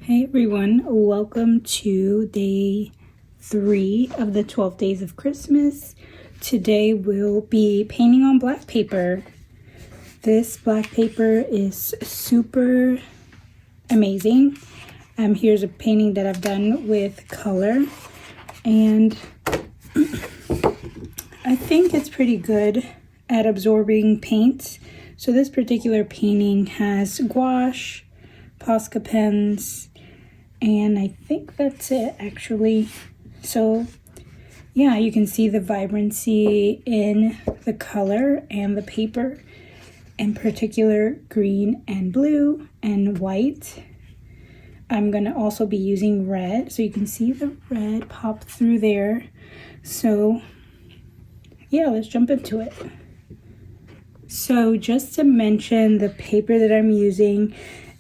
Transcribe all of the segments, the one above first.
Hey everyone, welcome to day 3 of the 12 days of Christmas. Today we'll be painting on black paper. This black paper is super amazing. Here's a painting that I've done with color, and I think it's pretty good at absorbing paint. So this particular painting has gouache, Posca pens, and I think that's it actually. So yeah, you can see the vibrancy in the color and the paper, in particular green and blue and white. I'm gonna also be using red, so you can see the red pop through there. So yeah, let's jump into it. So just to mention, the paper that I'm using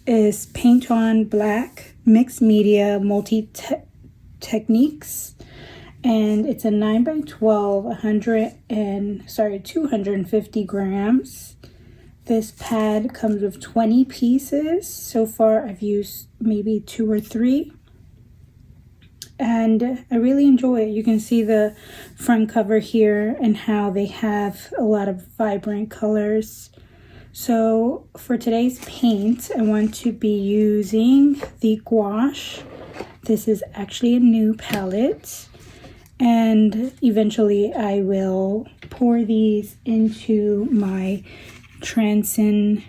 is Paint on Black Mixed Media Multi Techniques, and it's a 9x12, 250 grams. This pad comes with 20 pieces. So far I've used maybe 2 or 3, and I really enjoy it. You can see the front cover here and how they have a lot of vibrant colors. So for today's paint, I want to be using the gouache. This is actually a new palette, and eventually I will pour these into my Transin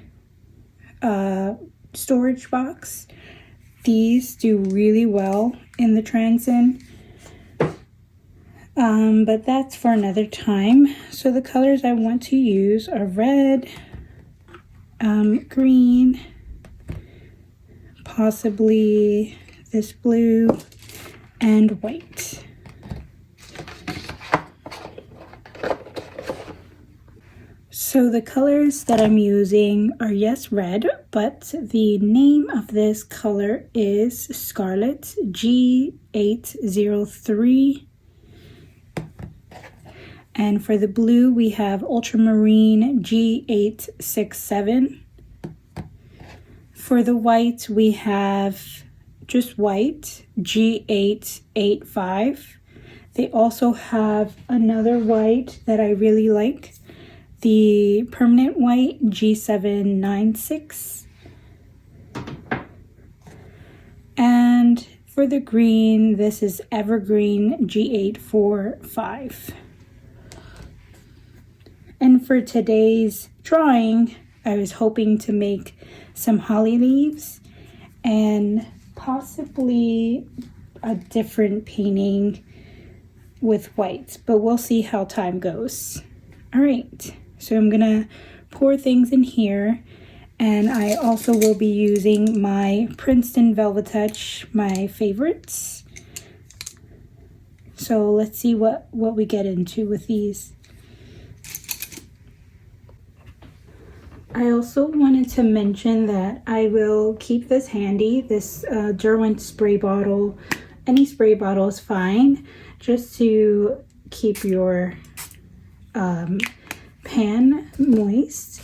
storage box. These do really well in the Transin, but that's for another time. So the colors I want to use are red, green, possibly this blue, and white. So the colors that I'm using are, yes, red, but the name of this color is Scarlet G803. And for the blue, we have Ultramarine G867. For the white, we have just white G885. They also have another white that I really like, the permanent white G796. And for the green, this is Evergreen G845. And for today's drawing, I was hoping to make some holly leaves and possibly a different painting with white, but we'll see how time goes. All right, so I'm gonna pour things in here, and I also will be using my Princeton Velvet Touch, my favorites. So let's see what we get into with these. I also wanted to mention that I will keep this handy, this Derwent spray bottle. Any spray bottle is fine, just to keep your pan moist.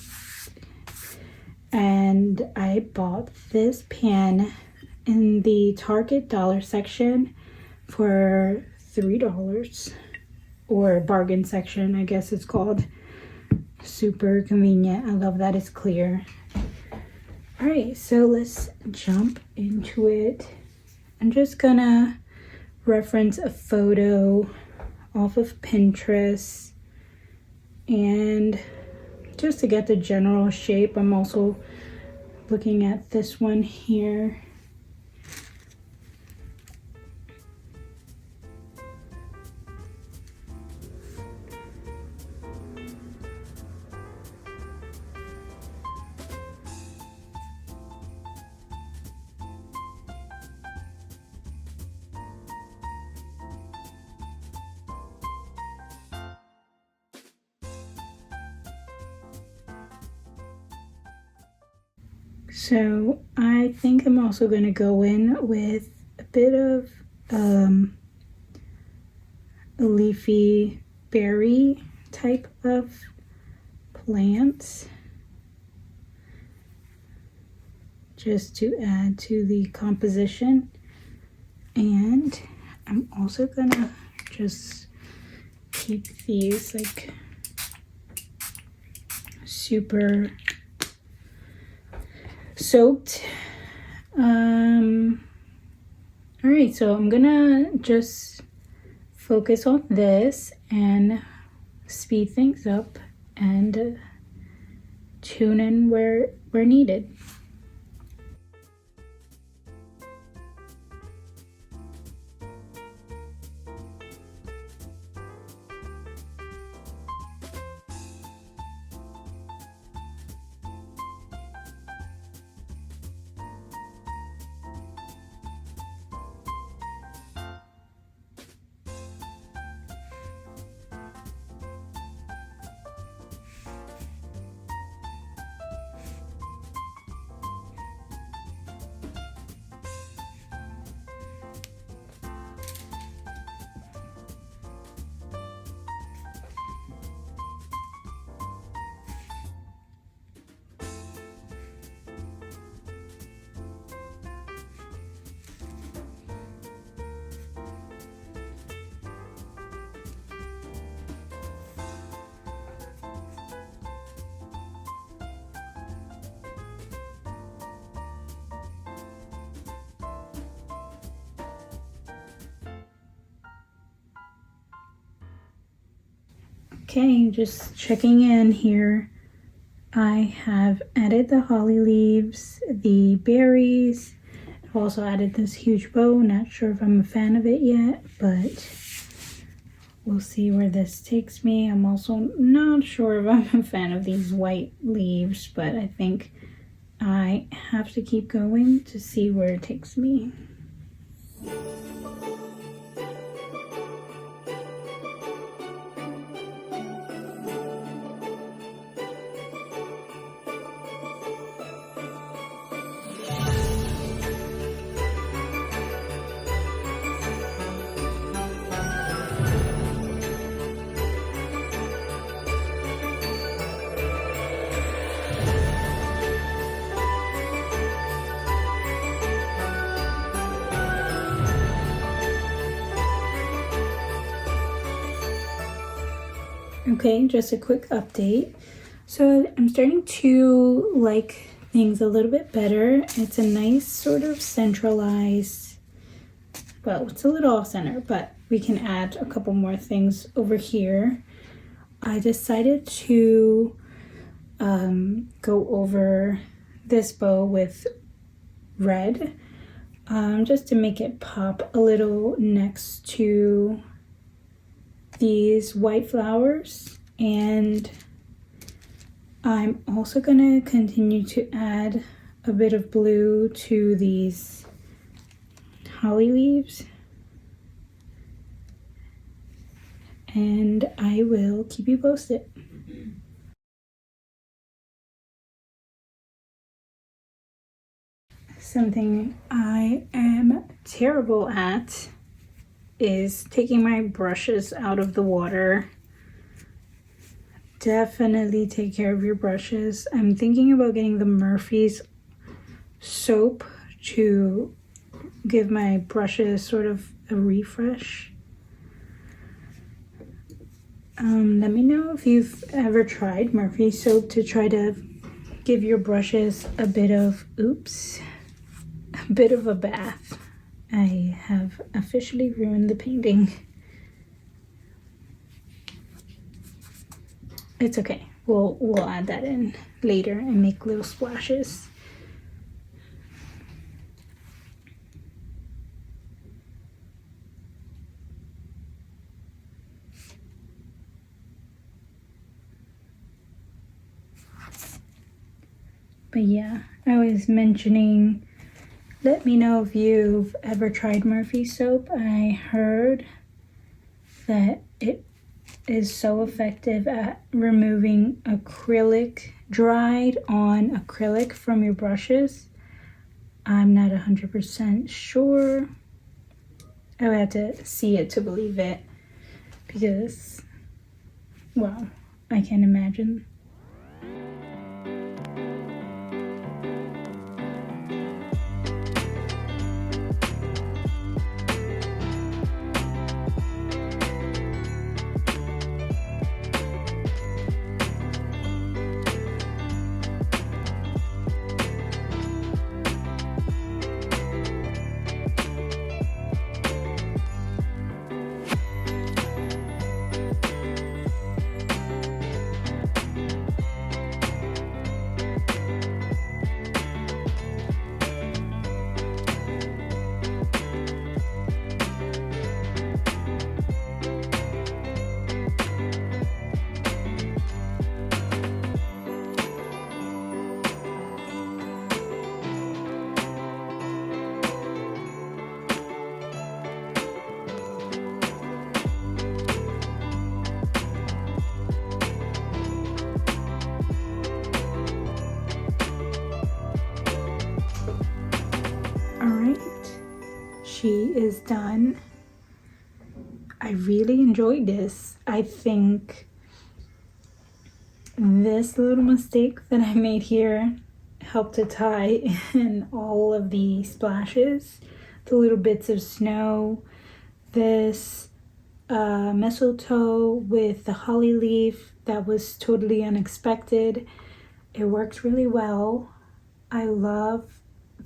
And I bought this pan in the Target dollar section for $3, or bargain section, I guess it's called. Super convenient. I love that it's clear. All right, so let's jump into it. I'm just gonna reference a photo off of Pinterest, and just to get the general shape. I'm also looking at this one here. So I think I'm also going to go in with a bit of a leafy berry type of plant, just to add to the composition. And I'm also gonna just keep these like super soaked. All right, so I'm gonna just focus on this and speed things up and tune in where needed. Okay, just checking in here. I have added the holly leaves, the berries. I've also added this huge bow. Not sure if I'm a fan of it yet, but we'll see where this takes me. I'm also not sure if I'm a fan of these white leaves, but I think I have to keep going to see where it takes me. Okay, just a quick update. So I'm starting to like things a little bit better. It's a nice sort of centralized, well, it's a little off center, but we can add a couple more things over here. I decided to go over this bow with red just to make it pop a little next to these white flowers. And I'm also gonna continue to add a bit of blue to these holly leaves, and I will keep you posted. Something I am terrible at is taking my brushes out of the water. Definitely take care of your brushes. I'm thinking about getting the Murphy's soap to give my brushes sort of a refresh. Let me know if you've ever tried Murphy's soap to try to give your brushes a bit of a bath. I have officially ruined the painting. It's okay. We'll add that in later and make little splashes. But yeah, I was mentioning, let me know if you've ever tried Murphy's soap. I heard that it is so effective at removing dried on acrylic from your brushes. I'm not 100% sure. I would have to see it to believe it, because, well, I can't imagine. she is done. I really enjoyed this. I think this little mistake that I made here helped to tie in all of the splashes, the little bits of snow, this mistletoe with the holly leaf that was totally unexpected. It works really well. I love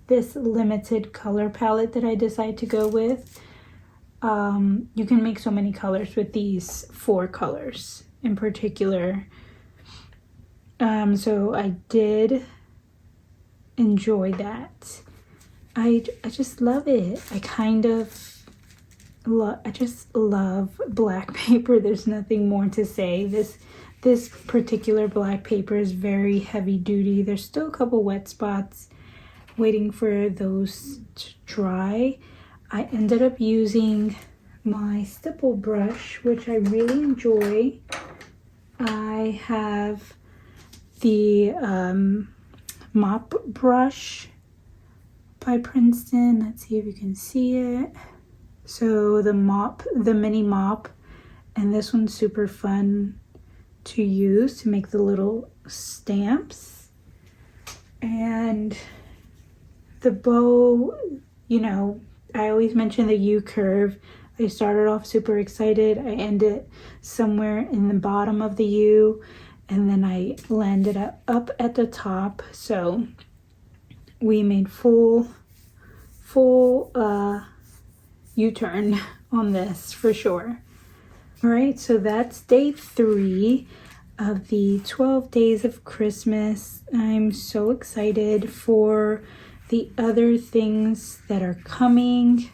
this limited color palette that I decided to go with. You can make so many colors with these 4 colors in particular. So I did enjoy that. I just love it. I just love black paper. There's nothing more to say. This particular black paper is very heavy duty. There's still a couple wet spots waiting for those to dry. I ended up using my stipple brush, which I really enjoy. I have the mop brush by Princeton. Let's see if you can see it. So the mini mop, and this one's super fun to use to make the little stamps. And the bow, you know, I always mention the U curve. I started off super excited. I ended somewhere in the bottom of the U, and then I landed up at the top. So we made full U-turn on this for sure. All right, so that's day 3 of the 12 days of Christmas. I'm so excited for the other things that are coming.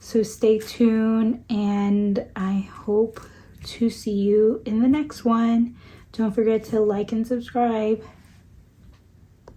So stay tuned, and I hope to see you in the next one. Don't forget to like and subscribe.